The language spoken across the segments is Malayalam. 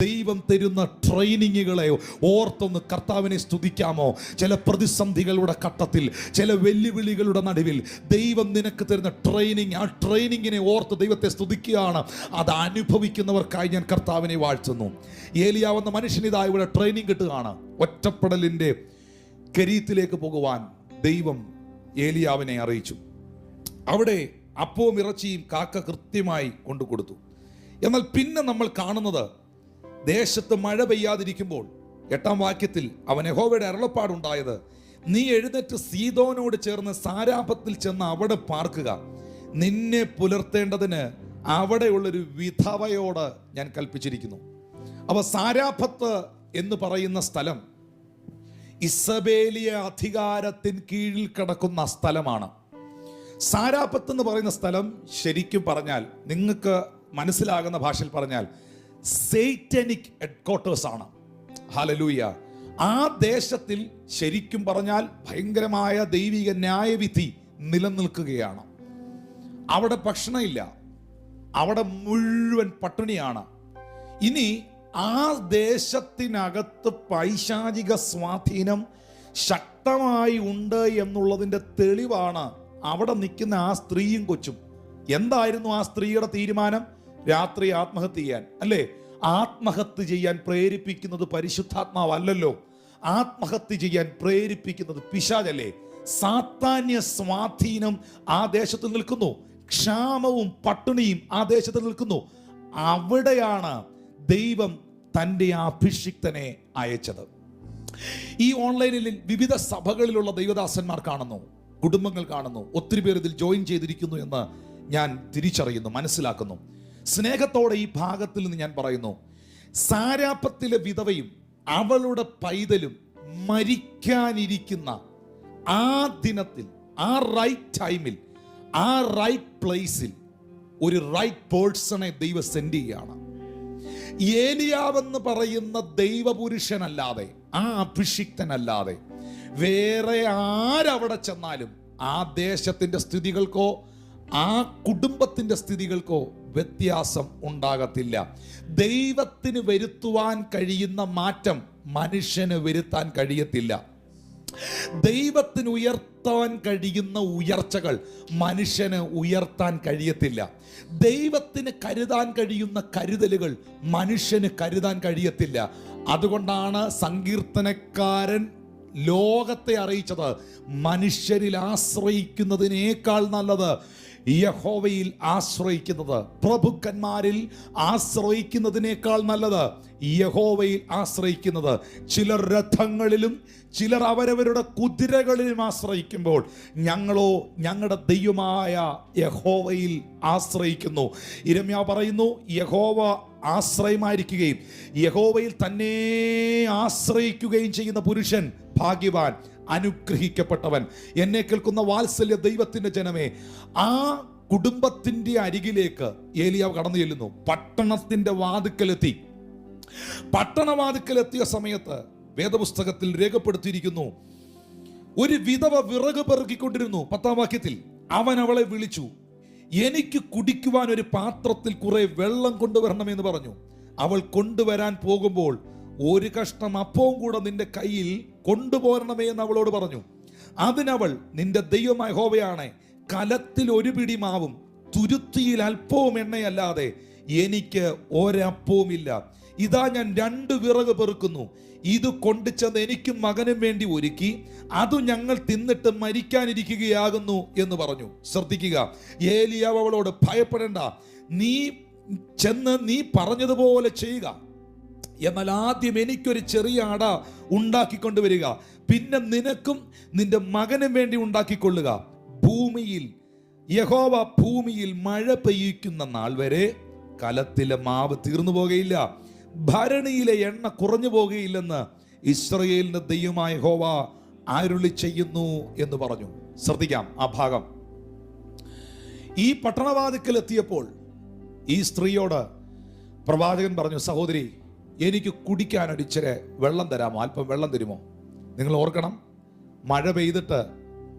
ദൈവം തരുന്ന ട്രെയിനിങ്ങുകളെ ഓർത്തൊന്ന് കർത്താവിനെ സ്തുതിക്കാമോ? ചില പ്രതിസന്ധികളുടെ ഘട്ടത്തിൽ, ചില വെല്ലുവിളികളുടെ നടുവിൽ ദൈവം നിനക്ക് തരുന്ന ട്രെയിനിങ്, ആ ട്രെയിനിങ്ങിനെ ഓർത്ത് ദൈവത്തെ സ്തുതിക്കുകയാണ്. അത് അനുഭവിക്കുന്നവർക്കായി ഞാൻ കർത്താവിനെ വാഴ്ത്തുന്നു. ഏലിയാവെന്ന മനുഷ്യനിതാ ഇവിടെ ട്രെയിനിങ് കിട്ടുകയാണ്. ഒറ്റപ്പെടലിൻ്റെ കരീത്തിലേക്ക് പോകുവാൻ ദൈവം ഏലിയാവിനെ അറിയിച്ചു. അവിടെ അപ്പവും ഇറച്ചിയും കാക്ക കൃത്യമായി കൊണ്ടു കൊടുത്തു. എന്നാൽ പിന്നെ നമ്മൾ കാണുന്നത്, ദേശത്ത് മഴ പെയ്യാതിരിക്കുമ്പോൾ 8-ാം വാക്യത്തിൽ അവൻ യഹോവയുടെ അരുളപ്പാടുണ്ടായത്, നീ എഴുന്നേറ്റ് സീദോനോട് ചേർന്ന് സാരാപത്തിൽ ചെന്ന് അവിടെ പാർക്കുക. നിന്നെ പുലർത്തേണ്ടതിന് അവിടെയുള്ളൊരു വിധവയോട് ഞാൻ കൽപ്പിച്ചിരിക്കുന്നു. അപ്പോൾ സാരാപത്ത് എന്ന് പറയുന്ന സ്ഥലം ഇസബേലിയ അധികാരത്തിന് കീഴിൽ കിടക്കുന്ന സ്ഥലമാണ്. സാരാപത്ത് എന്ന് പറയുന്ന സ്ഥലം ശരിക്കും പറഞ്ഞാൽ, നിങ്ങൾക്ക് മനസ്സിലാകുന്ന ഭാഷയിൽ പറഞ്ഞാൽ, സൈറ്റനിക് ഹെഡ്ക്വാർട്ടേഴ്സ് ആണ്. ഹല്ലേലൂയ. ആ ദേശത്തിൽ ശരിക്കും പറഞ്ഞാൽ ഭയങ്കരമായ ദൈവിക ന്യായവിധി നിലനിൽക്കുകയാണ്. അവിടെ ഭക്ഷണമില്ല, അവിടെ മുഴുവൻ പട്ടിണിയാണ്. ഇനി ആ ദേശത്തിനകത്ത് പൈശാചിക സ്വാധീനം ശക്തമായി ഉണ്ട് എന്നുള്ളതിൻ്റെ തെളിവാണ് അവിടെ നിൽക്കുന്ന ആ സ്ത്രീയും കൊച്ചും. എന്തായിരുന്നു ആ സ്ത്രീയുടെ തീരുമാനം? രാത്രി ആത്മഹത്യ ചെയ്യാൻ, അല്ലേ? ആത്മഹത്യ ചെയ്യാൻ പ്രേരിപ്പിക്കുന്നത് പരിശുദ്ധാത്മാവല്ലല്ലോ. ആത്മഹത്യ ചെയ്യാൻ പ്രേരിപ്പിക്കുന്നത് പിശാചല്ലേ? സാത്താന്യ സ്വാധീനം ആ ദേശത്ത് നിൽക്കുന്നു. ക്ഷാമവും പട്ടിണിയും ആ ദേശത്ത് നിൽക്കുന്നു. അവിടെയാണ് ദൈവം തൻ്റെ ആ അഭിഷിക്തനെ അയച്ചത്. ഈ ഓൺലൈനിൽ വിവിധ സഭകളിലുള്ള ദൈവദാസന്മാർ കാണുന്നു, കുടുംബങ്ങൾ കാണുന്നു. ഒത്തിരി പേർ ഇതിൽ ജോയിൻ ചെയ്തിരിക്കുന്നു എന്ന് ഞാൻ തിരിച്ചറിയുന്നു, മനസ്സിലാക്കുന്നു. സ്നേഹത്തോടെ ഈ ഭാഗത്തിൽ നിന്ന് ഞാൻ പറയുന്നു, സാരാപത്തിലെ വിധവയും അവളുടെ പൈതലും മരിക്കാനിരിക്കുന്ന ആ ദിനത്തിൽ, ആ റൈറ്റ് ടൈമിൽ, ആ റൈറ്റ് പ്ലേസിൽ ഒരു റൈറ്റ് പേഴ്സണെ ദൈവം സെൻഡ് ചെയ്യുകയാണ്. ഏലിയാവെന്ന് പറയുന്ന ദൈവപുരുഷനല്ലാതെ, ആ അഭിഷിക്തനല്ലാതെ വേറെ ആരവിടെ ചെന്നാലും ആ ദേശത്തിൻ്റെ സ്ഥിതികൾക്കോ ആ കുടുംബത്തിൻ്റെ സ്ഥിതികൾക്കോ വ്യത്യാസം ഉണ്ടാകത്തില്ല. ദൈവത്തിന് വരുത്തുവാൻ കഴിയുന്ന മാറ്റം മനുഷ്യന് വരുത്താൻ കഴിയത്തില്ല. ദൈവത്തിന് ഉയർത്താൻ കഴിയുന്ന ഉയർച്ചകൾ മനുഷ്യന് ഉയർത്താൻ കഴിയത്തില്ല. ദൈവത്തിന് കരുതാൻ കഴിയുന്ന കരുതലുകൾ മനുഷ്യന് കരുതാൻ കഴിയത്തില്ല. അതുകൊണ്ടാണ് സങ്കീർത്തനക്കാരൻ ലോകത്തെ അറിയിച്ചത്, മനുഷ്യരിൽ ആശ്രയിക്കുന്നതിനേക്കാൾ നല്ലത് യഹോവയിൽ ആശ്രയിക്കുന്നത്, പ്രഭുക്കന്മാരിൽ ആശ്രയിക്കുന്നതിനേക്കാൾ നല്ലത് യഹോവയിൽ ആശ്രയിക്കുന്നത്. ചിലർ രഥങ്ങളിലും ചിലർ അവരവരുടെ കുതിരകളിലും ആശ്രയിക്കുമ്പോൾ ഞങ്ങളോ ഞങ്ങളുടെ ദൈവമായ യഹോവയിൽ ആശ്രയിക്കുന്നു. യിരെമ്യാവ് പറയുന്നു, യഹോവ ആശ്രയമായിരിക്കുകയും യഹോവയിൽ തന്നെ ആശ്രയിക്കുകയും ചെയ്യുന്ന പുരുഷൻ ഭാഗ്യവാൻ, അനുഗ്രഹിക്കപ്പെട്ടവൻ. എന്നെ കേൾക്കുന്ന വാത്സല്യ ദൈവത്തിൻ്റെ ജനമേ, ആ കുടുംബത്തിൻ്റെ അരികിലേക്ക് ഏലിയാവ് കടന്നു ചെല്ലുന്നു. പട്ടണത്തിൻ്റെ വാതിക്കലെത്തി. പട്ടണവാതിക്കലെത്തിയ സമയത്ത് വേദപുസ്തകത്തിൽ രേഖപ്പെടുത്തിയിരിക്കുന്നു, ഒരു വിധവ വിറക് പെറുക്കിക്കൊണ്ടിരുന്നു. 10-ാം വാക്യത്തിൽ അവൻ അവളെ വിളിച്ചു, എനിക്ക് കുടിക്കുവാൻ ഒരു പാത്രത്തിൽ കുറെ വെള്ളം കൊണ്ടുവരണമെന്ന് പറഞ്ഞു. അവൾ കൊണ്ടുവരാൻ പോകുമ്പോൾ, ഒരു കഷ്ണം അപ്പവും കൂടെ നിന്റെ കയ്യിൽ കൊണ്ടുപോരണമേ എന്ന് അവളോട് പറഞ്ഞു. അതിനവൾ, നിന്റെ ദൈവമായ യഹോവയാണ്, കലത്തിൽ ഒരു പിടി മാവും തുരുത്തിയിൽ അല്പവും എണ്ണയല്ലാതെ എനിക്ക് ഒരപ്പവുമില്ല. ഇതാ ഞാൻ 2 വിറക് പെറുക്കുന്നു. ഇത് കൊണ്ടുചെന്ന് എനിക്കും മകനും വേണ്ടി ഒരുക്കി, അതു ഞങ്ങൾ തിന്നിട്ട് മരിക്കാനിരിക്കുകയാകുന്നു എന്ന് പറഞ്ഞു. ശ്രദ്ധിക്കുക, ഏലിയാവ് അവളോട്, ഭയപ്പെടേണ്ട, നീ ചെന്ന് നീ പറഞ്ഞതുപോലെ ചെയ്യുക. എന്നാൽ ആദ്യം എനിക്കൊരു ചെറിയ അട ഉണ്ടാക്കിക്കൊണ്ടുവരിക, പിന്നെ നിനക്കും നിന്റെ മകനും വേണ്ടി ഉണ്ടാക്കിക്കൊള്ളുക. ഭൂമിയിൽ യഹോവ ഭൂമിയിൽ മഴ പെയ്യിക്കുന്ന നാൾ വരെ കലത്തിലെ മാവ് തീർന്നു പോകുകയില്ല, ഭരണിയിലെ എണ്ണ കുറഞ്ഞു പോകുകയില്ലെന്ന് ഇസ്രായേലിന്റെ ദൈവമായ യഹോവ അരുളി ചെയ്യുന്നു എന്ന് പറഞ്ഞു. ശ്രദ്ധിക്കാം ആ ഭാഗം. ഈ പട്ടണവാതിക്കൽ എത്തിയപ്പോൾ ഈ സ്ത്രീയോട് പ്രവാചകൻ പറഞ്ഞു, സഹോദരി, എനിക്ക് കുടിക്കാൻ ഒരിച്ചിരി വെള്ളം തരാമോ? അല്പം വെള്ളം തരുമോ? നിങ്ങൾ ഓർക്കണം, മഴ പെയ്തിട്ട്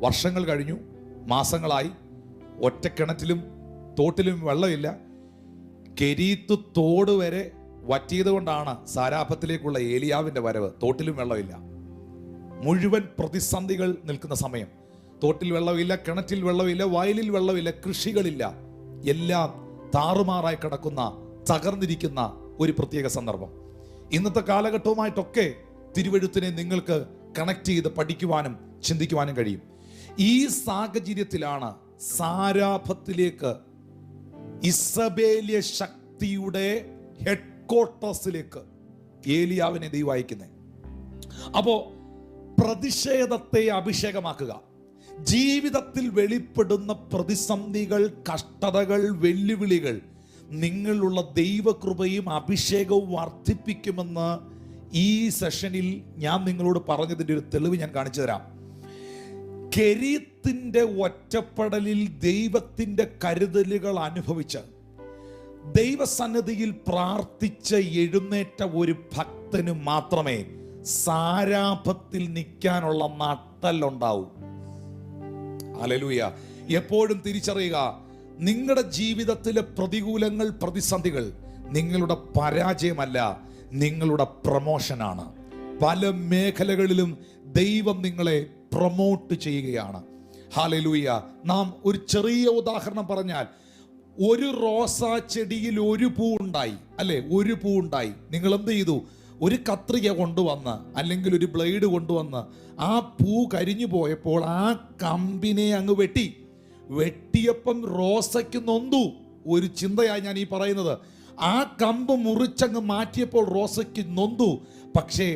വർഷങ്ങൾ കഴിഞ്ഞു, മാസങ്ങളായി. ഒറ്റക്കിണറ്റിലും തോട്ടിലും വെള്ളമില്ല. കെരീത്ത് തോട് വരെ വറ്റിയത് കൊണ്ടാണ് സാരാഫത്തിലേക്കുള്ള ഏലിയാവിൻ്റെ വരവ്. തോട്ടിലും വെള്ളമില്ല, മുഴുവൻ പ്രതിസന്ധികൾ നിൽക്കുന്ന സമയം. തോട്ടിൽ വെള്ളമില്ല, കിണറ്റിൽ വെള്ളമില്ല, വയലിൽ വെള്ളമില്ല, കൃഷികളില്ല, എല്ലാം താറുമാറായി കിടക്കുന്ന, തകർന്നിരിക്കുന്ന ഒരു പ്രത്യേക സന്ദർഭം. ഇന്നത്തെ കാലഘട്ടവുമായിട്ടൊക്കെ തിരുവെഴുത്തിനെ നിങ്ങൾക്ക് കണക്ട് ചെയ്ത് പഠിക്കുവാനും ചിന്തിക്കുവാനും കഴിയും. ഈ സാഹചര്യത്തിലാണ് സാരാഫത്തിലേക്ക്, ഇസബേലിയ ശക്തിയുടെ ഹെഡ്ക്വാർട്ടേഴ്സിലേക്ക് ഏലിയാവിനെ ദൈവം അയക്കുന്നത്. അപ്പോ പ്രതിഷേധത്തെ അഭിഷേകമാക്കുക. ജീവിതത്തിൽ വെളിപ്പെടുന്ന പ്രതിസന്ധികൾ, കഷ്ടതകൾ, വെല്ലുവിളികൾ നിങ്ങളുള്ള ദൈവകൃപയും അഭിഷേകവും വർദ്ധിപ്പിക്കുമെന്ന് ഈ സെഷനിൽ ഞാൻ നിങ്ങളോട് പറഞ്ഞതിൻ്റെ ഒരു തെളിവ് ഞാൻ കാണിച്ചു തരാം. കെരീത്തിന്റെ ഒറ്റപ്പെടലിൽ ദൈവത്തിന്റെ കരുതലുകൾ അനുഭവിച്ച് ദൈവസന്നിധിയിൽ പ്രാർത്ഥിച്ച് എഴുന്നേറ്റ ഒരു ഭക്തന് മാത്രമേ സാരാഭത്തിൽ നിൽക്കാനുള്ള നട്ടലുണ്ടാവൂ. ഹല്ലേലൂയ. എപ്പോഴും തിരിച്ചറിയുക, നിങ്ങളുടെ ജീവിതത്തിലെ പ്രതികൂലങ്ങൾ, പ്രതിസന്ധികൾ നിങ്ങളുടെ പരാജയമല്ല, നിങ്ങളുടെ പ്രമോഷനാണ്. പല മേഖലകളിലും ദൈവം നിങ്ങളെ പ്രൊമോട്ട് ചെയ്യുകയാണ്. ഹല്ലേലൂയ. നാം ഒരു ചെറിയ ഉദാഹരണം പറഞ്ഞാൽ, ഒരു റോസാ ചെടിയിൽ ഒരു പൂ ഉണ്ടായി, അല്ലെ? ഒരു പൂ ഉണ്ടായി. നിങ്ങൾ എന്ത് ചെയ്തു? ഒരു കത്രിക കൊണ്ടുവന്ന് അല്ലെങ്കിൽ ഒരു ബ്ലേഡ് കൊണ്ടുവന്ന് ആ പൂ കരിഞ്ഞു പോയപ്പോൾ ആ കമ്പിനെ അങ്ങ് വെട്ടിയപ്പം റോസയ്ക്ക് നൊന്തു. ഒരു ചിന്തയായി ഞാൻ ഈ പറയുന്നത്. ആ കമ്പ് മുറിച്ചങ്ങ് മാറ്റിയപ്പോൾ റോസയ്ക്ക് നൊന്തു. പക്ഷേ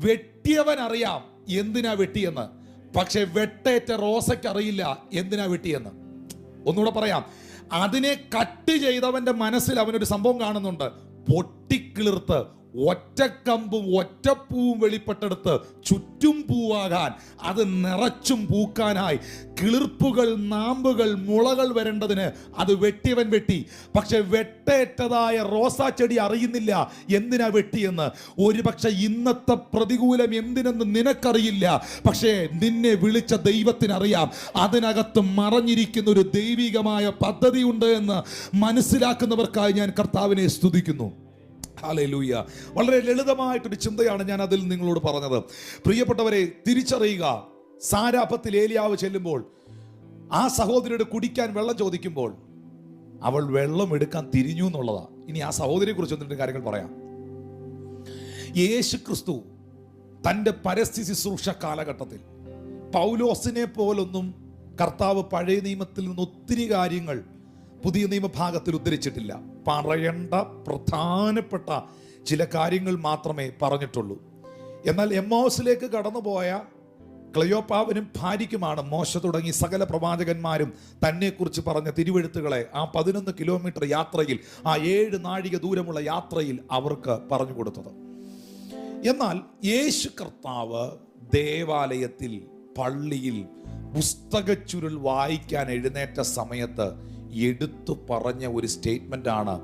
വെട്ടിയവൻ അറിയാം എന്തിനാ വെട്ടിയെന്ന്, പക്ഷെ വെട്ടേറ്റ റോസയ്ക്ക് അറിയില്ല എന്തിനാ വെട്ടിയെന്ന്. ഒന്നുകൂടെ പറയാം, അതിനെ കട്ട് ചെയ്തവന്റെ മനസ്സിൽ അവനൊരു സംഭവം കാണുന്നുണ്ട്. പൊട്ടിക്കിളിർത്ത് ഒറ്റക്കമ്പും ഒറ്റപ്പൂവും വെളിപ്പെട്ടെടുത്ത് ചുറ്റും പൂവാകാൻ, അത് നിറച്ചും പൂക്കാനായി കിളിർപ്പുകൾ, നാമ്പുകൾ, മുളകൾ വരേണ്ടതിന് അത് വെട്ടിയവൻ വെട്ടി. പക്ഷെ വെട്ടേറ്റതായ റോസാ ചെടി അറിയുന്നില്ല എന്തിനാ വെട്ടിയെന്ന്. ഒരു പക്ഷെ ഇന്നത്തെ പ്രതികൂലം എന്തിനെന്ന് നിനക്കറിയില്ല, പക്ഷേ നിന്നെ വിളിച്ച ദൈവത്തിനറിയാം. അതിനകത്ത് മറഞ്ഞിരിക്കുന്ന ഒരു ദൈവികമായ പദ്ധതി ഉണ്ട് എന്ന് മനസ്സിലാക്കുന്നവർക്കായി ഞാൻ കർത്താവിനെ സ്തുതിക്കുന്നു. ഹല്ലേലൂയ. വളരെ ലളിതമായിട്ടൊരു ചിന്തയാണ് ഞാൻ അതിൽ നിങ്ങളോട് പറഞ്ഞത്. പ്രിയപ്പെട്ടവരെ, തിരിച്ചറിയുക, സാരാഫത്തിൽ ഏലിയാവ് ചെല്ലുമ്പോൾ ആ സഹോദരിയോട് കുടിക്കാൻ വെള്ളം ചോദിക്കുമ്പോൾ അവൾ വെള്ളം എടുക്കാൻ തിരിഞ്ഞു എന്നുള്ളതാ. ഇനി ആ സഹോദരിയെ കുറിച്ച് ഒന്നിട്ട് കാര്യങ്ങൾ പറയാം. യേശു ക്രിസ്തു തൻ്റെ പരസ്യ ശുശ്രൂഷ കാലഘട്ടത്തിൽ പൗലോസിനെ പോലൊന്നും കർത്താവ് പഴയ നിയമത്തിൽ നിന്ന് ഒത്തിരി കാര്യങ്ങൾ പുതിയ നിയമഭാഗത്തിൽ ഉദ്ധരിച്ചിട്ടില്ല. പറയേണ്ട പ്രധാനപ്പെട്ട ചില കാര്യങ്ങൾ മാത്രമേ പറഞ്ഞിട്ടുള്ളൂ. എന്നാൽ എമ്മൗസിലേക്ക് കടന്നുപോയ ക്ലെയോപ്പാവിനും ഭാര്യയ്ക്കുമാണ് മോശ തുടങ്ങി സകല പ്രവാചകന്മാരും തന്നെക്കുറിച്ച് പറഞ്ഞ തിരുവെഴുത്തുകളെ ആ 11 കിലോമീറ്റർ യാത്രയിൽ, ആ 7 നാഴിക ദൂരമുള്ള യാത്രയിൽ അവർക്ക് പറഞ്ഞു കൊടുത്തത്. എന്നാൽ യേശു കർത്താവ് ദേവാലയത്തിൽ, പള്ളിയിൽ പുസ്തകച്ചുരുൾ വായിക്കാൻ എഴുന്നേറ്റ സമയത്ത് എടുത്തു പറഞ്ഞ ഒരു സ്റ്റേറ്റ്മെന്റ് ആണ്,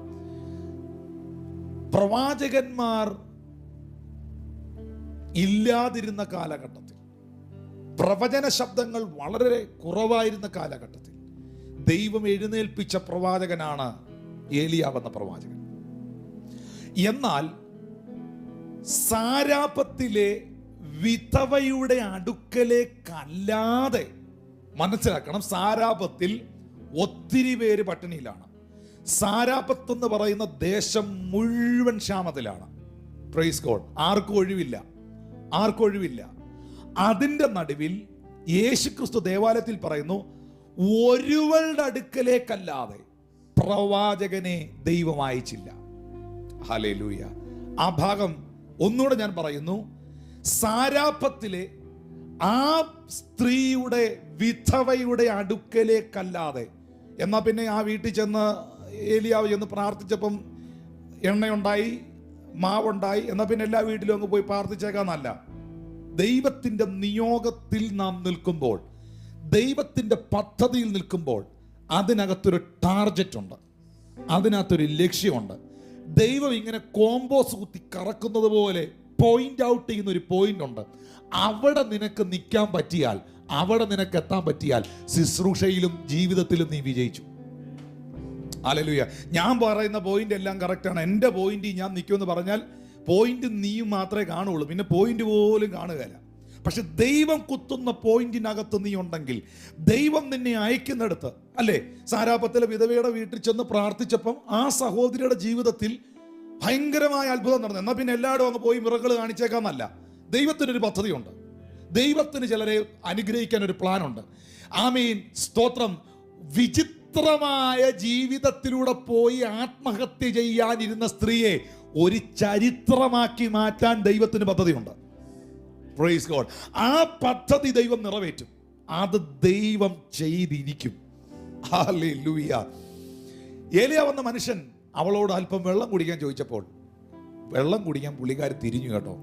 പ്രവാചകന്മാർ ഇല്ലാതിരുന്ന കാലഘട്ടത്തിൽ, പ്രവചന ശബ്ദങ്ങൾ വളരെ കുറവായിരുന്ന കാലഘട്ടത്തിൽ ദൈവം എഴുന്നേൽപ്പിച്ച പ്രവാചകനാണ് ഏലിയാവ് എന്ന പ്രവാചകൻ. എന്നാൽ സാരാഫത്തിലെ വിധവയുടെ അടുക്കലേക്കല്ലാതെ, മനസ്സിലാക്കണം, സാരാഫത്തിൽ ഒത്തിരി പേര് പട്ടിണിയിലാണ്. സാരാഫത്ത് എന്ന് പറയുന്ന ദേശം മുഴുവൻ ക്ഷാമത്തിലാണ്. Praise God. ആർക്കും ഒഴിവില്ല. അതിൻ്റെ നടുവിൽ യേശുക്രിസ്തു ദേവാലയത്തിൽ പറയുന്നു, ഒരുവളുടെ അടുക്കലേക്കല്ലാതെ പ്രവാചകനെ ദൈവം അയച്ചില്ല. ഹല്ലേലൂയ. ആ ഭാഗം ഒന്നുകൂടെ ഞാൻ പറയുന്നു. സാരാഫത്തിലെ ആ സ്ത്രീയുടെ, വിധവയുടെ അടുക്കലേക്കല്ലാതെ, എന്നാൽ പിന്നെ ആ വീട്ടിൽ ചെന്ന് ഏലിയാവ് ചെന്ന് പ്രാർത്ഥിച്ചപ്പം എണ്ണയുണ്ടായി, മാവുണ്ടായി, എന്നാൽ പിന്നെ എല്ലാ വീട്ടിലും അങ്ങ് പോയി പ്രാർത്ഥിച്ചേക്കാന്നല്ല. ദൈവത്തിൻ്റെ നിയോഗത്തിൽ നാം നിൽക്കുമ്പോൾ, ദൈവത്തിൻ്റെ പദ്ധതിയിൽ നിൽക്കുമ്പോൾ അതിനകത്തൊരു ടാർജറ്റ് ഉണ്ട്, അതിനകത്തൊരു ലക്ഷ്യമുണ്ട്. ദൈവം ഇങ്ങനെ കോമ്പോസ് കുത്തി കറക്കുന്നത് പോലെ പോയിന്റ് ഔട്ട് ചെയ്യുന്ന ഒരു പോയിന്റ് ഉണ്ട്. അവിടെ നിനക്ക് നിൽക്കാൻ പറ്റിയാൽ, അവിടെ നിനക്ക് എത്താൻ പറ്റിയാൽ ശുശ്രൂഷയിലും ജീവിതത്തിലും നീ വിജയിച്ചു. ഹല്ലേലൂയ. ഞാൻ പറയുന്ന പോയിന്റ് എല്ലാം കറക്റ്റാണ്, എൻ്റെ പോയിന്റ് ഞാൻ നിൽക്കുമെന്ന് പറഞ്ഞാൽ പോയിന്റ് നീയും മാത്രമേ കാണുള്ളൂ, പിന്നെ പോയിന്റ് പോലും കാണുകയില്ല. പക്ഷെ ദൈവം കുത്തുന്ന പോയിന്റിനകത്ത് നീ ഉണ്ടെങ്കിൽ, ദൈവം നിന്നെ അയക്കുന്നിടത്ത്, അല്ലേ? സാരാപത്തിലെ വിധവയുടെ വീട്ടിൽ ചെന്ന് പ്രാർത്ഥിച്ചപ്പം ആ സഹോദരിയുടെ ജീവിതത്തിൽ ഭയങ്കരമായ അത്ഭുതം നടന്നു. എന്നാൽ പിന്നെ എല്ലായിടും അങ്ങ് പോയി മിറക്കിൾ കാണിച്ചേക്കാന്നല്ല. ദൈവത്തിനൊരു പദ്ധതിയുണ്ട്. ദൈവത്തിന് ചിലരെ അനുഗ്രഹിക്കാൻ ഒരു പ്ലാനുണ്ട്. ആമേൻ, സ്തോത്രം. വിചിത്രമായ ജീവിതത്തിലൂടെ പോയി ആത്മഹത്യ ചെയ്യാനിരുന്ന സ്ത്രീയെ ഒരു ചരിത്രമാക്കി മാറ്റാൻ ദൈവത്തിന് പദ്ധതിയുണ്ട്. Praise God. ആ പദ്ധതി ദൈവം നിറവേറ്റും. അത് ദൈവം ചെയ്തിരിക്കും. ഹല്ലേലൂയ. ഏലിയ വന്ന മനുഷ്യൻ അവളോട് അല്പം വെള്ളം കുടിക്കാൻ ചോദിച്ചപ്പോൾ വെള്ളം കുടിക്കാൻ പുള്ളിക്കാരി തിരിഞ്ഞു കേട്ടോ.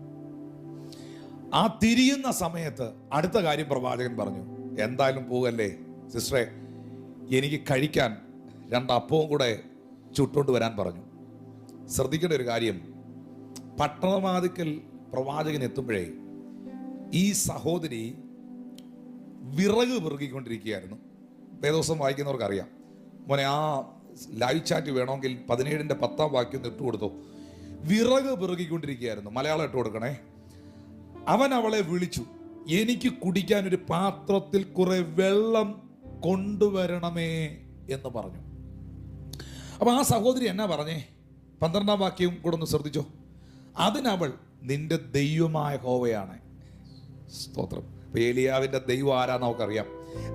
ആ തിരിയുന്ന സമയത്ത് അടുത്ത കാര്യം പ്രവാചകൻ പറഞ്ഞു, എന്തായാലും പോകല്ലേ സിസ്റ്ററെ, എനിക്ക് കഴിക്കാൻ 2 അപ്പവും കൂടെ ചുട്ടോണ്ട് വരാൻ പറഞ്ഞു. ശ്രദ്ധിക്കേണ്ട ഒരു കാര്യം, പട്ടണവാതിക്കൽ പ്രവാചകൻ എത്തുമ്പോഴേ ഈ സഹോദരി വിറക് പെറുകിക്കൊണ്ടിരിക്കുകയായിരുന്നു. വേദോസം വായിക്കുന്നവർക്കറിയാം. മോനെ, ആ ലൈവ് ചാറ്റ് വേണമെങ്കിൽ 17-ന്റെ 10-ാം വാക്യം ഇട്ട് കൊടുത്തു. വിറക് പെറുകിക്കൊണ്ടിരിക്കുകയായിരുന്നു. മലയാളം ഇട്ട് കൊടുക്കണേ. അവൻ അവളെ വിളിച്ചു, എനിക്ക് കുടിക്കാൻ ഒരു പാത്രത്തിൽ കുറെ വെള്ളം കൊണ്ടുവരണമേ എന്ന് പറഞ്ഞു. അപ്പൊ ആ സഹോദരി എന്നാ പറഞ്ഞേ? 12-ാം വാക്യം കൂടെ ഒന്ന് ശ്രദ്ധിച്ചോ. അതിനവൾ, നിന്റെ ദൈവമായ യഹോവയാണ്. സ്തോത്രം. ഏലിയാവിന്റെ ദൈവം ആരാന്ന് നമുക്കറിയാം.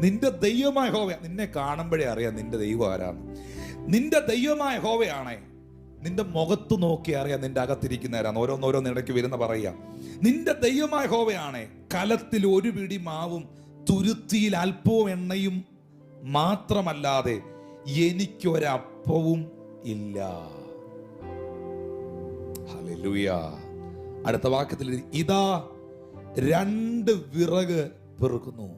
നിന്റെ ദൈവമായ യഹോവ, നിന്നെ കാണുമ്പോഴേ അറിയാം നിന്റെ ദൈവം ആരാണ്. നിന്റെ ദൈവമായ യഹോവയാണേ. നിന്റെ മുഖത്ത് നോക്കി അറിയാം നിന്റെ അകത്തിരിക്കുന്നവരാണ്. ഓരോന്നോരോന്ന് ഇടയ്ക്ക് വരുന്ന പറയാ. നിന്റെ ദൈവമായ യഹോവയാണേ. കലത്തിൽ ഒരു പിടി മാവും തുരുത്തിയിൽ അല്പവും എണ്ണയും മാത്രമല്ലാതെ എനിക്കൊരപ്പവും ഇല്ല. ഹല്ലേലൂയ. അടുത്ത വാക്യത്തിൽ, ഇതാ 2 വിറക് പെറുക്കുന്നു,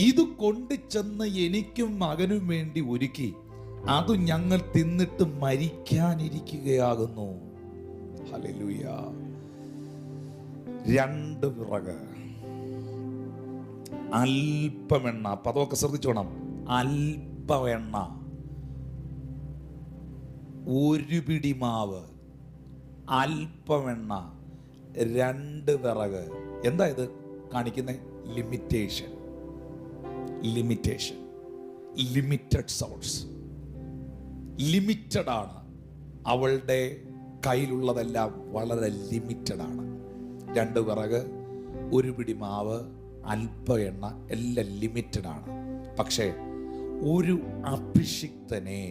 ഇത് കൊണ്ടുചെന്ന് എനിക്കും മകനും വേണ്ടി ഒരുക്കി, അത് ഞങ്ങൾ തിന്നിട്ട് മരിക്കാനിരിക്കുകയാകുന്നു. ഹല്ലേലൂയ. 2 വിറക്, അല്പമെണ്ണ. പദമൊക്കെ ശ്രദ്ധിച്ചോണം. അല്പമെണ്ണ, 1 പിടി മാവ്, അല്പമെണ്ണ, 2 വിറക്. എന്താ ഇത് കാണിക്കുന്നത്? Limitation, limitation, limited source. Limited ആണ്. അവളുടെ കയ്യിലുള്ളതെല്ലാം വളരെ ലിമിറ്റഡ് ആണ്. 2 വിറക്, 1 പിടി മാവ്, അല്പ എണ്ണ, എല്ലാം ലിമിറ്റഡ് ആണ്. പക്ഷേ ഒരു അഭിഷിക്തനെ,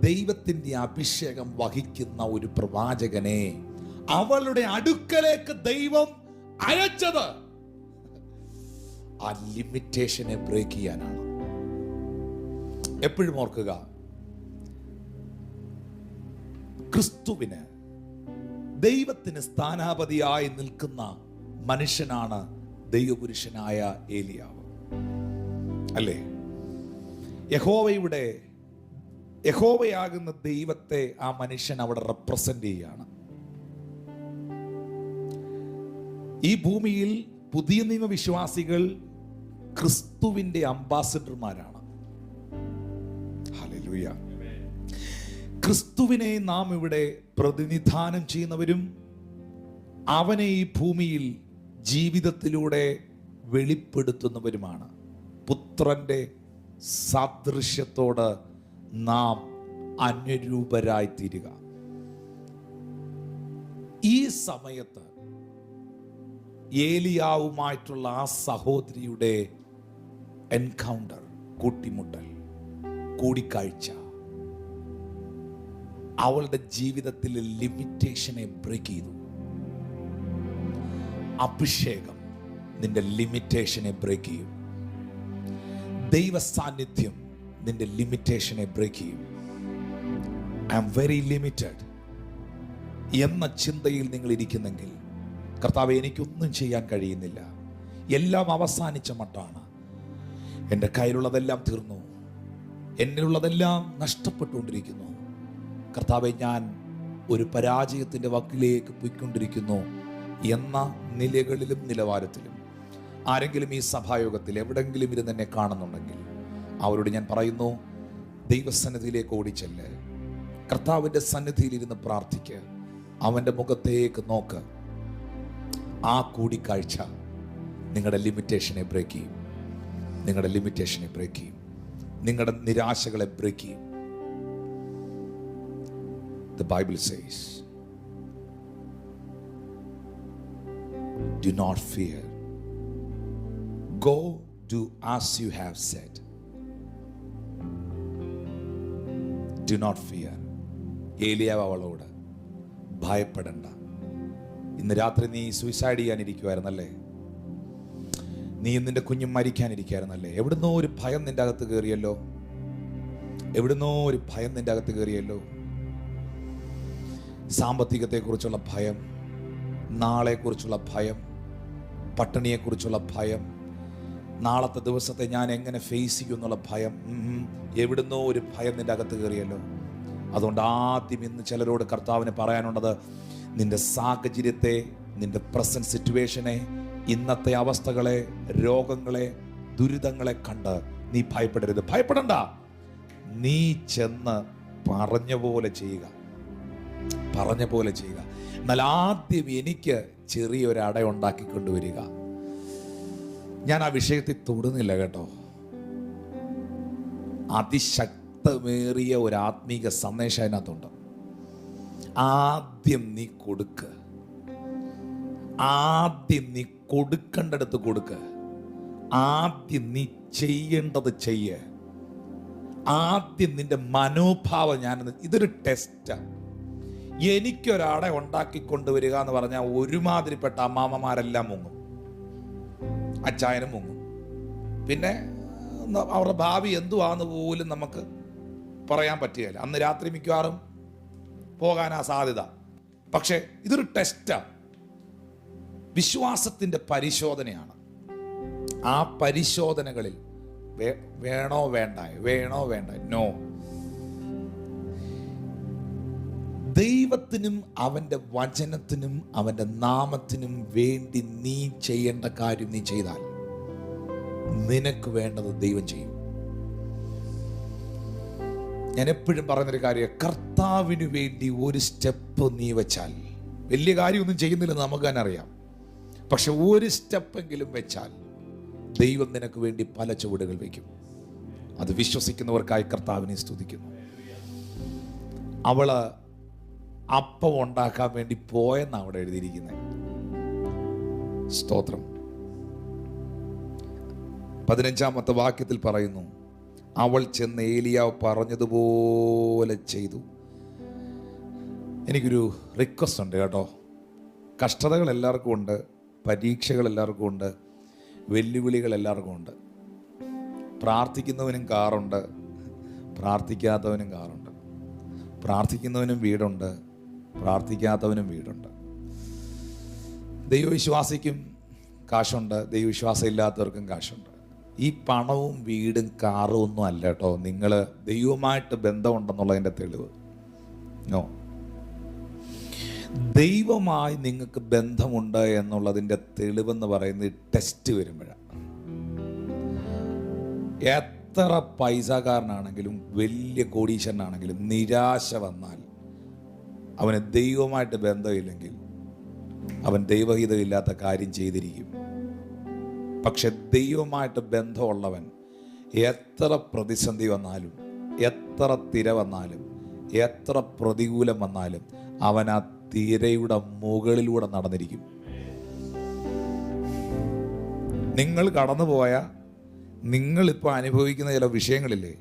ദൈവത്തിൻ്റെ അഭിഷേകം വഹിക്കുന്ന ഒരു പ്രവാചകനെ അവളുടെ അടുക്കലേക്ക് ദൈവം അയച്ചത് ആ ലിമിറ്റേഷനെ ബ്രേക്ക് ചെയ്യാനാണ്. എപ്പോഴും ഓർക്കുക, ക്രിസ്തുവിന്, ദൈവത്തിന് സ്ഥാനാപതിയായി നിൽക്കുന്ന മനുഷ്യനാണ് ദൈവപുരുഷനായ ഏലിയാവ്, അല്ലേ? യഹോവയാകുന്ന ദൈവത്തെ ആ മനുഷ്യൻ അവിടെ റെപ്രസെന്റ് ചെയ്യാണ്. ഈ ഭൂമിയിൽ പുതിയ നിയമ വിശ്വാസികൾ ക്രിസ്തുവിന്റെ അംബാസഡർമാരാണ്. ഹല്ലേലൂയ. ക്രിസ്തുവിനെ നാം ഇവിടെ പ്രതിനിധാനം ചെയ്യുന്നവരും അവനെ ഈ ഭൂമിയിൽ ജീവിതത്തിലൂടെ വെളിപ്പെടുത്തുന്നവരുമാണ്. പുത്രന്റെ സാദൃശ്യത്തോട് നാം അനുരൂപരായി തീരുക. ഈ സമയത്ത് ഏലിയാവുമായിട്ടുള്ള ആ സഹോദരിയുടെ എൻകൗണ്ടർ, കൂട്ടിമുട്ടൽ, കൂടിക്കാഴ്ച അവളുടെ ജീവിതത്തിലെ ലിമിറ്റേഷനെ ബ്രേക്ക് ചെയ്തു. അഭിഷേകം നിന്റെ ലിമിറ്റേഷനെ ബ്രേക്ക് ചെയ്യും. ദൈവ സാന്നിധ്യം നിന്റെ ലിമിറ്റേഷനെ ബ്രേക്ക് ചെയ്യും. ഐ ആം വെരി ലിമിറ്റഡ് എന്ന ചിന്തയിൽ നിങ്ങൾ ഇരിക്കുന്നെങ്കിൽ, കർത്താവേ, എനിക്കൊന്നും ചെയ്യാൻ കഴിയുന്നില്ല, എല്ലാം അവസാനിച്ച മട്ടാണ്, എൻ്റെ കയ്യിലുള്ളതെല്ലാം തീർന്നു, എന്നിലുള്ളതെല്ലാം നഷ്ടപ്പെട്ടുകൊണ്ടിരിക്കുന്നു, കർത്താവേ, ഞാൻ ഒരു പരാജയത്തിൻ്റെ വക്കിലേക്ക് പോയിക്കൊണ്ടിരിക്കുന്നു എന്ന നിലകളിലും നിലവാരത്തിലും ആരെങ്കിലും ഈ സഭായോഗത്തിൽ എവിടെങ്കിലും ഇരുന്ന് എന്നെ കാണുന്നുണ്ടെങ്കിൽ അവരോട് ഞാൻ പറയുന്നു, ദൈവസന്നിധിയിലേക്ക് ഓടിച്ചെല്ല്. കർത്താവിൻ്റെ സന്നിധിയിലിരുന്ന് പ്രാർത്ഥിക്ക്. അവൻ്റെ മുഖത്തേക്ക് നോക്ക്. ആ കൂടിക്കാഴ്ച നിങ്ങളുടെ ലിമിറ്റേഷനെ ബ്രേക്ക് ചെയ്യും. നിങ്ങളുടെ ലിമിറ്റേഷനെ ബ്രേക്ക് ചെയ്യും. നിങ്ങളുടെ നിരാശകളെ ബ്രേക്ക് ചെയ്യും. The Bible says, do not fear. Go do as you have said. Do not fear. ഏലിയാവ് അവളോട് ഭയപ്പെടണ്ട. ഇന്ന് രാത്രി നീ സൂയിസൈഡ് ചെയ്യാനിരിക്കുമായിരുന്നല്ലേ? നീ നിന്റെ കുഞ്ഞും മരിക്കാനിരിക്കുമായിരുന്നല്ലേ? എവിടുന്നോ ഒരു ഭയം നിന്റെ അകത്ത് കയറിയല്ലോ. എവിടുന്നോ ഒരു ഭയം നിന്റെ അകത്ത് കയറിയല്ലോ. സാമ്പത്തികത്തെക്കുറിച്ചുള്ള ഭയം, നാളെക്കുറിച്ചുള്ള ഭയം, പട്ടിണിയെക്കുറിച്ചുള്ള ഭയം, നാളത്തെ ദിവസത്തെ ഞാൻ എങ്ങനെ ഫേസ് ചെയ്യും എന്നുള്ള ഭയം. എവിടുന്നോ ഒരു ഭയം നിന്റെ അകത്ത് കയറിയല്ലോ. അതുകൊണ്ട് ആദ്യം ഇന്ന് ചിലരോട് കർത്താവിന് പറയാനുള്ളത്, നിന്റെ സാഹചര്യത്തെ, നിന്റെ പ്രസന്റ് സിറ്റുവേഷനെ, ഇന്നത്തെ അവസ്ഥകളെ, രോഗങ്ങളെ, ദുരിതങ്ങളെ കണ്ട് നീ ഭയപ്പെടരുത്. ഭയപ്പെടണ്ട. നീ ചെന്ന് പറഞ്ഞ പോലെ ചെയ്യുക. പറഞ്ഞ പോലെ ചെയ്യുക. എന്നാൽ ആദ്യം എനിക്ക് ചെറിയൊരു അട ഉണ്ടാക്കിക്കൊണ്ടുവരിക. ഞാൻ ആ വിഷയത്തിൽ തൊടുന്നില്ല കേട്ടോ. അതിശക്തമേറിയ ഒരു ആത്മീക സന്ദേശം അതിനകത്തുണ്ട്. ആദ്യം നീ കൊടുക്ക്. ആദ്യം നീ കൊടുക്കേണ്ടടുത്ത് കൊടുക്ക്. ആദ്യം നീ ചെയ്യേണ്ടത് ചെയ്യ്. ആദ്യം നിന്റെ മനോഭാവം. ഇതൊരു ടെസ്റ്റാണ്. എനിക്കൊരട ഉണ്ടാക്കിക്കൊണ്ടുവരിക എന്ന് പറഞ്ഞാൽ ഒരുമാതിരിപ്പെട്ട അമ്മാമ്മമാരെല്ലാം മുങ്ങും, അച്ചായനും മുങ്ങും. പിന്നെ അവരുടെ ഭാവി എന്തുവാന്ന് പോലും നമുക്ക് പറയാൻ പറ്റുകയില്ല. അന്ന് രാത്രി മിക്കവാറും പോകാനാ സാധ്യത. പക്ഷേ ഇതൊരു ടെസ്റ്റാണ്, വിശ്വാസത്തിൻ്റെ പരിശോധനയാണ്. ആ പരിശോധനകളിൽ വേണോ വേണ്ട, നോ. ദൈവത്തിനും അവൻ്റെ വചനത്തിനും അവൻ്റെ നാമത്തിനും വേണ്ടി നീ ചെയ്യേണ്ട കാര്യം നീ ചെയ്താൽ നിനക്ക് വേണ്ടത് ദൈവം ചെയ്യും. ഞാൻ എപ്പോഴും പറയുന്നൊരു കാര്യം, കർത്താവിന് വേണ്ടി ഒരു സ്റ്റെപ്പ് നീ വെച്ചാൽ, വലിയ കാര്യമൊന്നും ചെയ്യുന്നില്ലെന്ന് നമുക്ക് തന്നെ അറിയാം, പക്ഷെ ഒരു സ്റ്റെപ്പെങ്കിലും വെച്ചാൽ ദൈവം നിനക്ക് വേണ്ടി പല ചുവടുകൾ വയ്ക്കും. അത് വിശ്വസിക്കുന്നവർക്കായി കർത്താവിനെ സ്തുതിക്കുന്നു. അവള് അപ്പം ഉണ്ടാക്കാൻ വേണ്ടി പോയെന്നാണ് അവിടെ എഴുതിയിരിക്കുന്നത്. സ്തോത്രം. 15-ാമത്തെ വാക്യത്തിൽ പറയുന്നു, അവൾ ചെന്ന് ഏലിയാവ് പറഞ്ഞതുപോലെ ചെയ്തു. എനിക്കൊരു റിക്വസ്റ്റ് ഉണ്ട് കേട്ടോ. കഷ്ടതകൾ എല്ലാവർക്കും ഉണ്ട്, പരീക്ഷകൾ എല്ലാവർക്കും ഉണ്ട്, വെല്ലുവിളികൾ എല്ലാവർക്കും ഉണ്ട്. പ്രാർത്ഥിക്കുന്നവനും കാറുണ്ട്, പ്രാർത്ഥിക്കാത്തവനും കാറുണ്ട്. പ്രാർത്ഥിക്കുന്നവനും വീടുണ്ട്, പ്രാർത്ഥിക്കാത്തവനും വീടുണ്ട്. ദൈവവിശ്വാസിക്കും കാശുണ്ട്, ദൈവവിശ്വാസം ഇല്ലാത്തവർക്കും കാശുണ്ട്. ഈ പണവും വീടും കാറും ഒന്നും അല്ല കേട്ടോ നിങ്ങൾ ദൈവമായിട്ട് ബന്ധമുണ്ടെന്നുള്ളതിൻ്റെ തെളിവ്. നോ, ദൈവമായി നിങ്ങൾക്ക് ബന്ധമുണ്ട് എന്നുള്ളതിൻ്റെ തെളിവെന്ന് പറയുന്നത് ടെസ്റ്റ് വരുമ്പോഴാണ്. എത്ര പൈസക്കാരനാണെങ്കിലും വലിയ കോടീശ്വരനാണെങ്കിലും നിരാശ വന്നാൽ അവന് ദൈവമായിട്ട് ബന്ധമില്ലെങ്കിൽ അവൻ ദൈവഹിതമില്ലാത്ത കാര്യം ചെയ്തിരിക്കും. പക്ഷെ ദൈവമായിട്ട് ബന്ധമുള്ളവൻ എത്ര പ്രതിസന്ധി വന്നാലും, എത്ര തിര വന്നാലും, എത്ര പ്രതികൂലം വന്നാലും അവൻ ആ തിരയുടെ മുകളിലൂടെ നടന്നിരിക്കും. നിങ്ങൾ കടന്നുപോയ, നിങ്ങളിപ്പോൾ അനുഭവിക്കുന്ന ചില വിഷയങ്ങളില്ലേ,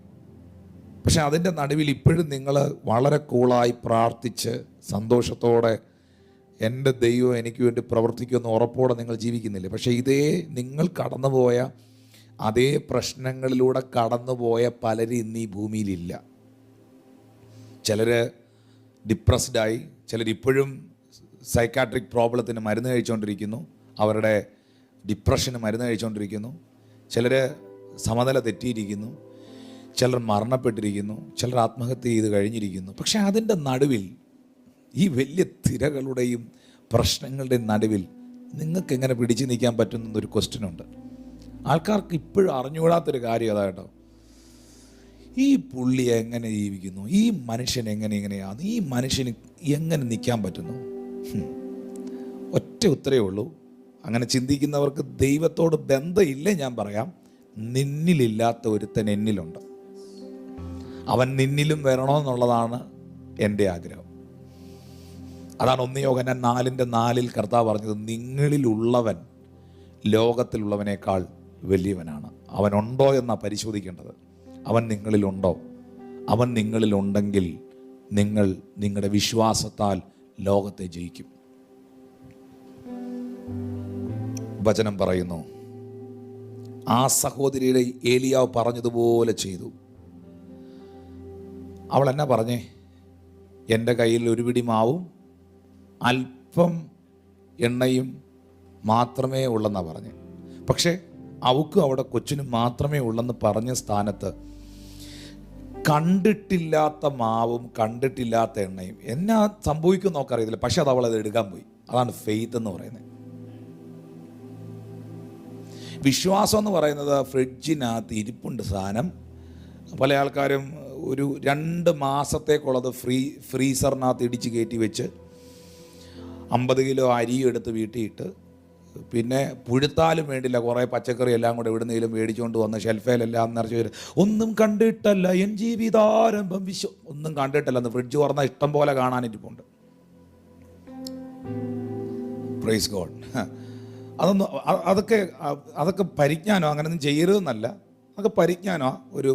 പക്ഷെ അതിൻ്റെ നടുവിൽ ഇപ്പോഴും നിങ്ങൾ വളരെ കൂളായി പ്രാർത്ഥിച്ച് സന്തോഷത്തോടെ എൻ്റെ ദൈവം എനിക്ക് വേണ്ടി പ്രവർത്തിക്കുമെന്ന് ഉറപ്പോടെ നിങ്ങൾ ജീവിക്കുന്നില്ലേ? പക്ഷേ ഇതേ നിങ്ങൾ കടന്നുപോയ അതേ പ്രശ്നങ്ങളിലൂടെ കടന്നുപോയ പലരും ഇന്ന് ഈ ഭൂമിയിലില്ല. ചിലർ ഡിപ്രസ്ഡായി, ചിലരിപ്പോഴും സൈക്കാട്രിക് പ്രോബ്ലത്തിന് മരുന്ന് കഴിച്ചുകൊണ്ടിരിക്കുന്നു, അവരുടെ ഡിപ്രഷന് മരുന്ന് കഴിച്ചുകൊണ്ടിരിക്കുന്നു. ചിലർ സമനില തെറ്റിയിരിക്കുന്നു, ചിലർ മരണപ്പെട്ടിരിക്കുന്നു, ചിലർ ആത്മഹത്യ ചെയ്ത് കഴിഞ്ഞിരിക്കുന്നു. പക്ഷെ അതിൻ്റെ നടുവിൽ, ഈ വലിയ തിരകളുടെയും പ്രശ്നങ്ങളുടെയും നടുവിൽ നിങ്ങൾക്ക് എങ്ങനെ പിടിച്ചു നിൽക്കാൻ പറ്റുന്നൊരു ക്വസ്റ്റ്യനുണ്ട്. ആൾക്കാർക്ക് ഇപ്പോഴും അറിഞ്ഞുകൂടാത്തൊരു കാര്യം അതാ കേട്ടോ. ഈ പുള്ളി എങ്ങനെ ജീവിക്കുന്നു, ഈ മനുഷ്യൻ എങ്ങനെയാണ്, ഈ മനുഷ്യന് എങ്ങനെ നിൽക്കാൻ പറ്റുന്നു? ഒറ്റ ഉത്തരവേ ഉള്ളൂ. അങ്ങനെ ചിന്തിക്കുന്നവർക്ക് ദൈവത്തോട് ബന്ധമില്ലേ? ഞാൻ പറയാം, നിന്നിലില്ലാത്ത ഒരുത്തൻ എന്നിലുണ്ട്. അവൻ നിന്നിലും വരണമെന്നുള്ളതാണ് എൻ്റെ ആഗ്രഹം. അതാണ് 1 യോഹന്നാൻ 4:4 കർത്താവ് പറഞ്ഞത്, നിങ്ങളിലുള്ളവൻ ലോകത്തിലുള്ളവനേക്കാൾ വലിയവനാണ്. അവനുണ്ടോ എന്നാണ് പരിശോധിക്കേണ്ടത്. അവൻ നിങ്ങളിലുണ്ടോ? അവൻ നിങ്ങളിലുണ്ടെങ്കിൽ നിങ്ങൾ നിങ്ങളുടെ വിശ്വാസത്താൽ ലോകത്തെ ജയിക്കും. വചനം പറയുന്നു, ആ സഹോദരിയുടെ ഏലിയാവ് പറഞ്ഞതുപോലെ ചെയ്തു. അവൾ എന്നാ പറഞ്ഞേ? എൻ്റെ കയ്യിൽ ഒരു പിടി മാവും അല്പം എണ്ണയും മാത്രമേ ഉള്ളെന്നാണ് പറഞ്ഞ്. പക്ഷേ അവൾക്കും അവിടെ കൊച്ചിനും മാത്രമേ ഉള്ളെന്ന് പറഞ്ഞ സ്ഥാനത്ത് കണ്ടിട്ടില്ലാത്ത മാവും കണ്ടിട്ടില്ലാത്ത എണ്ണയും എന്നാ സംഭവിക്കും നോക്കറിയത്തില്ല. പക്ഷെ അത് അവളത് എടുക്കാൻ പോയി. അതാണ് ഫെയ്ത്ത് എന്ന് പറയുന്നത്. വിശ്വാസം എന്ന് പറയുന്നത് ഫ്രിഡ്ജിനകത്ത് ഇരിപ്പുണ്ട് സാധനം. പല ആൾക്കാരും ഒരു 2 മാസത്തേക്കുള്ളത് ഫ്രീസറിനകത്ത് ഇടിച്ച് കയറ്റി വെച്ച് 50 കിലോ അരി എടുത്ത് വീട്ടിയിട്ട്, പിന്നെ പുഴുത്താലും വേണ്ടില്ല കുറേ പച്ചക്കറി എല്ലാം കൂടെ എവിടുന്നേലും മേടിച്ചുകൊണ്ട് വന്ന് ഷെൽഫേലെല്ലാം നിറച്ച് വരും. ഒന്നും കണ്ടിട്ടല്ല എൻ ജീവിതാരംഭം ഒന്നും കണ്ടിട്ടല്ല. എന്ന് ഫ്രിഡ്ജ് തുറന്നാൽ ഇഷ്ടം പോലെ കാണാനിരിപ്പുണ്ട്. Praise God. അതൊക്കെ പരിജ്ഞാനോ, അങ്ങനെയൊന്നും ചെയ്യരുതെന്നല്ല. അതൊക്കെ പരിജ്ഞാനോ, ഒരു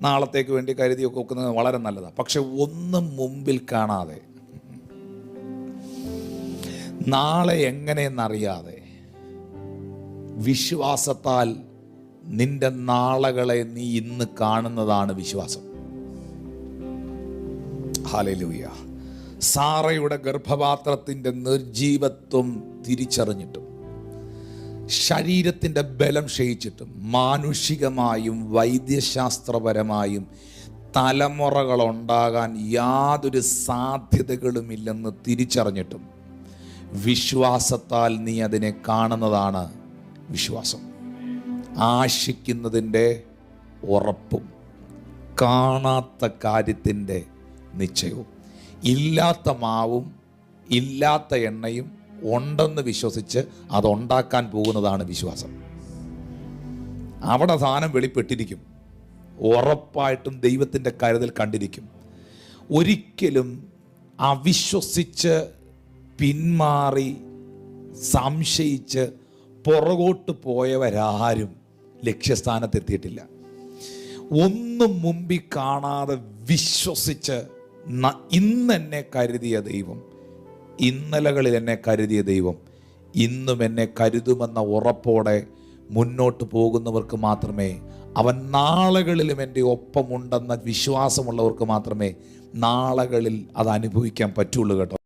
നാളത്തേക്ക് വേണ്ടി കരുതിയൊക്കെ വെക്കുന്നത് വളരെ നല്ലതാണ്. പക്ഷെ ഒന്നും മുമ്പിൽ കാണാതെ, നാളെ എങ്ങനെയെന്നറിയാതെ വിശ്വാസത്താൽ നിന്റെ നാളകളെ നീ ഇന്ന് കാണുന്നതാണ് വിശ്വാസം. ഹല്ലേലൂയ. സാറയുടെ ഗർഭപാത്രത്തിൻ്റെ നിർജീവത്വം തിരിച്ചറിഞ്ഞിട്ടും ശരീരത്തിൻ്റെ ബലം ക്ഷയിച്ചിട്ടും മാനുഷികമായും വൈദ്യശാസ്ത്രപരമായും തലമുറകളുണ്ടാകാൻ യാതൊരു സാധ്യതകളുമില്ലെന്ന് തിരിച്ചറിഞ്ഞിട്ടും വിശ്വാസത്താൽ നീ അതിനെ കാണുന്നതാണ് വിശ്വാസം. ആശിക്കുന്നതിൻ്റെ ഉറപ്പും കാണാത്ത കാര്യത്തിൻ്റെ നിശ്ചയവും. ഇല്ലാത്ത മാവും ഇല്ലാത്ത എണ്ണയും ഉണ്ടെന്ന് വിശ്വസിച്ച് അതുണ്ടാക്കാൻ പോകുന്നതാണ് വിശ്വാസം. അവിടെ സാധനം വെളിപ്പെട്ടിരിക്കും. ഉറപ്പായിട്ടും ദൈവത്തിൻ്റെ കരുതൽ കണ്ടിരിക്കും. ഒരിക്കലും അവിശ്വസിച്ച് പിന്മാറി സംശയിച്ച് പുറകോട്ട് പോയവരാരും ലക്ഷ്യസ്ഥാനത്തെത്തിയിട്ടില്ല. ഒന്നും മുമ്പിൽ കാണാതെ വിശ്വസിച്ച് ഇന്നെന്നെ കരുതിയ ദൈവം, ഇന്നലകളിൽ എന്നെ കരുതിയ ദൈവം ഇന്നും എന്നെ കരുതുമെന്ന ഉറപ്പോടെ മുന്നോട്ട് പോകുന്നവർക്ക് മാത്രമേ, അവൻ നാളുകളിലും എൻ്റെ ഒപ്പമുണ്ടെന്ന വിശ്വാസമുള്ളവർക്ക് മാത്രമേ നാളുകളിൽ അത് അനുഭവിക്കാൻ പറ്റുള്ളൂ കേട്ടോ.